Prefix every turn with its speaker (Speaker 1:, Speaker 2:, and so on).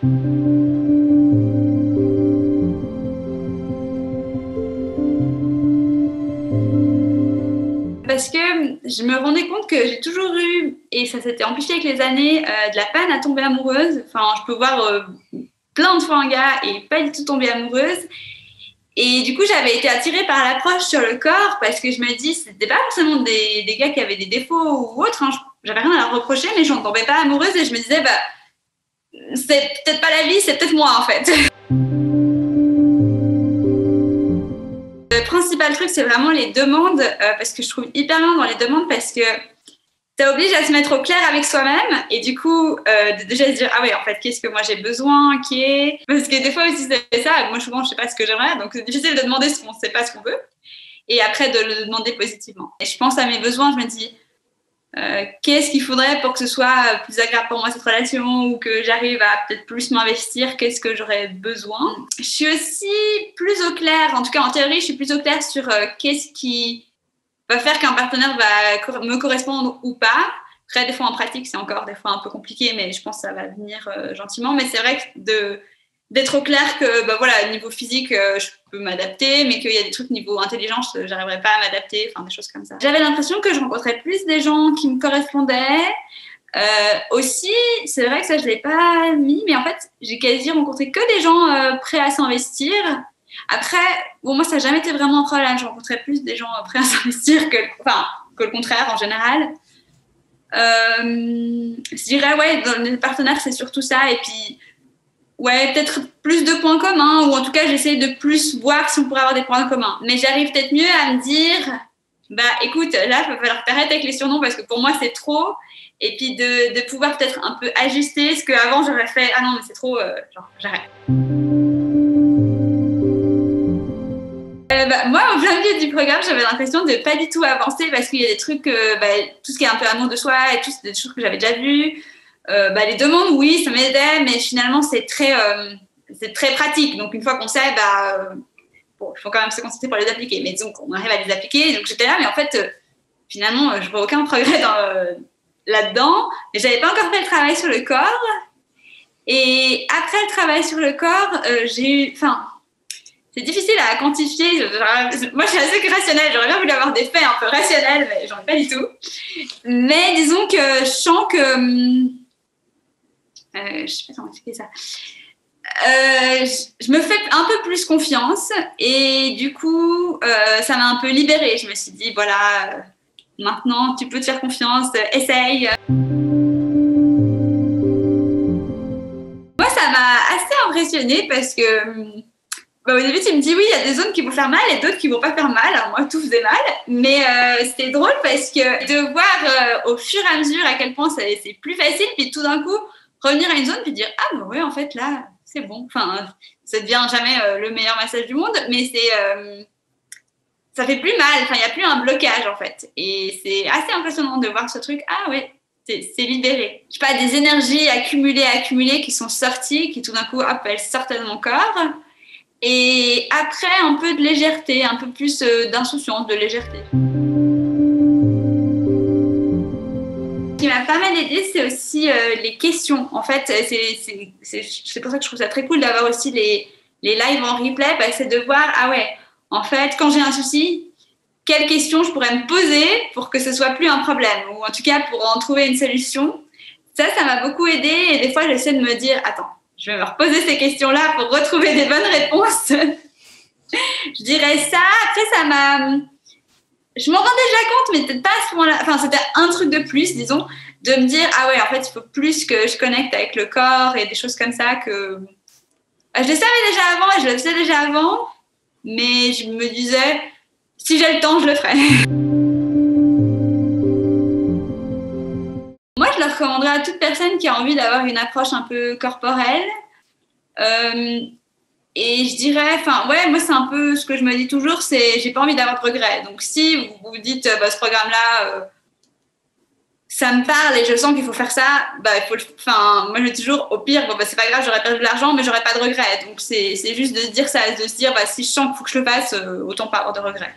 Speaker 1: Parce que je me rendais compte que j'ai toujours eu, et ça s'était amplifié avec les années, de la peine à tomber amoureuse. Enfin, je peux voir plein de fois un gars et pas du tout tomber amoureuse. Et du coup, j'avais été attirée par l'approche sur le corps parce que je me dis, c'était pas forcément des gars qui avaient des défauts ou autres. Hein. J'avais rien à leur reprocher, mais je n'en tombais pas amoureuse et je me disais, bah, c'est peut-être pas la vie, c'est peut-être moi en fait. Le principal truc, c'est vraiment les demandes, parce que je trouve hyper bien dans les demandes parce que ça oblige à se mettre au clair avec soi-même et du coup, de déjà se dire, ah ouais, en fait, qu'est-ce que moi j'ai besoin, parce que des fois aussi c'est ça, moi souvent je sais pas ce que j'aimerais, donc c'est difficile de demander ce qu'on sait pas ce qu'on veut et après de le demander positivement. Et je pense à mes besoins, je me dis, qu'est-ce qu'il faudrait pour que ce soit plus agréable pour moi cette relation ou que j'arrive à peut-être plus m'investir, qu'est-ce que j'aurais besoin. Je suis aussi plus au clair, en tout cas en théorie je suis plus au clair sur qu'est-ce qui va faire qu'un partenaire va me correspondre ou pas. Après des fois en pratique c'est encore des fois un peu compliqué mais je pense que ça va venir gentiment, mais c'est vrai que d'être au clair que bah voilà, niveau physique je peux m'adapter mais qu'il y a des trucs niveau intelligence j'arriverai pas à m'adapter, enfin des choses comme ça. J'avais l'impression que je rencontrais plus des gens qui me correspondaient. Aussi c'est vrai que ça je l'ai pas mis mais en fait j'ai quasi rencontré que des gens prêts à s'investir. Après bon moi ça n'a jamais été vraiment un problème, je rencontrais plus des gens prêts à s'investir que le contraire en général. Je dirais ouais dans les partenaires c'est surtout ça et puis ouais, peut-être plus de points communs, ou en tout cas, j'essaie de plus voir si on pourrait avoir des points communs. Mais j'arrive peut-être mieux à me dire, bah écoute, là, il va falloir t'arrêter avec les surnoms parce que pour moi, c'est trop. Et puis de pouvoir peut-être un peu ajuster ce qu'avant, j'aurais fait, ah non, mais c'est trop, genre, j'arrête. Moi, au plein milieu du programme, j'avais l'impression de pas du tout avancer parce qu'il y a des trucs, tout ce qui est un peu amour de soi et tout, c'est des choses que j'avais déjà vues. Les demandes, oui, ça m'aidait, mais finalement, c'est très pratique. Donc, une fois qu'on sait, bon, il faut quand même se concentrer pour les appliquer. Mais disons qu'on arrive à les appliquer. Donc, j'étais là, mais en fait, finalement, je vois aucun progrès là-dedans. Et j'avais pas encore fait le travail sur le corps. Et après le travail sur le corps, c'est difficile à quantifier. Moi, je suis assez rationnelle. J'aurais bien voulu avoir des faits un peu rationnels, mais j'en ai pas du tout. Mais disons que je sens que... je sais pas comment expliquer ça. Je me fais un peu plus confiance et du coup, ça m'a un peu libérée. Je me suis dit, voilà, maintenant, tu peux te faire confiance, essaye. Moi, ça m'a assez impressionnée parce que au début, tu me dis, oui, il y a des zones qui vont faire mal et d'autres qui vont pas faire mal. Alors moi, tout faisait mal, mais c'était drôle parce que de voir au fur et à mesure à quel point c'est plus facile, puis tout d'un coup, revenir à une zone puis dire ah bah ouais en fait là c'est bon, enfin ça devient jamais le meilleur massage du monde mais ça fait plus mal, enfin il y a plus un blocage en fait et c'est assez impressionnant de voir ce truc, ah ouais c'est libéré, je sais pas, des énergies accumulées qui sont sorties, qui tout d'un coup hop elles sortent de mon corps et après un peu de légèreté, un peu plus d'insouciance, de légèreté. Ce qui m'a pas mal aidé, c'est aussi les questions. En fait, c'est pour ça que je trouve ça très cool d'avoir aussi les lives en replay, parce que c'est de voir, ah ouais, en fait, quand j'ai un souci, quelles questions je pourrais me poser pour que ce soit plus un problème, ou en tout cas pour en trouver une solution. Ça m'a beaucoup aidé et des fois, j'essaie de me dire, attends, je vais me reposer ces questions-là pour retrouver des bonnes réponses. Je dirais ça. Après, je m'en rendais déjà compte, mais peut-être pas à ce moment-là. Enfin, c'était un truc de plus, disons, de me dire, ah ouais, en fait, il faut plus que je connecte avec le corps et des choses comme ça que... Je le savais déjà avant et je le faisais déjà avant, mais je me disais, si j'ai le temps, je le ferai. Moi, je le recommanderais à toute personne qui a envie d'avoir une approche un peu corporelle. Et je dirais, enfin, ouais, moi, c'est un peu ce que je me dis toujours, c'est j'ai pas envie d'avoir de regrets. Donc, si vous vous dites, ce programme-là, ça me parle et je sens qu'il faut faire ça, moi, je dis toujours, au pire, c'est pas grave, j'aurais perdu de l'argent, mais j'aurais pas de regrets. Donc, c'est juste de se dire ça, de se dire, si je sens qu'il faut que je le fasse, autant pas avoir de regrets.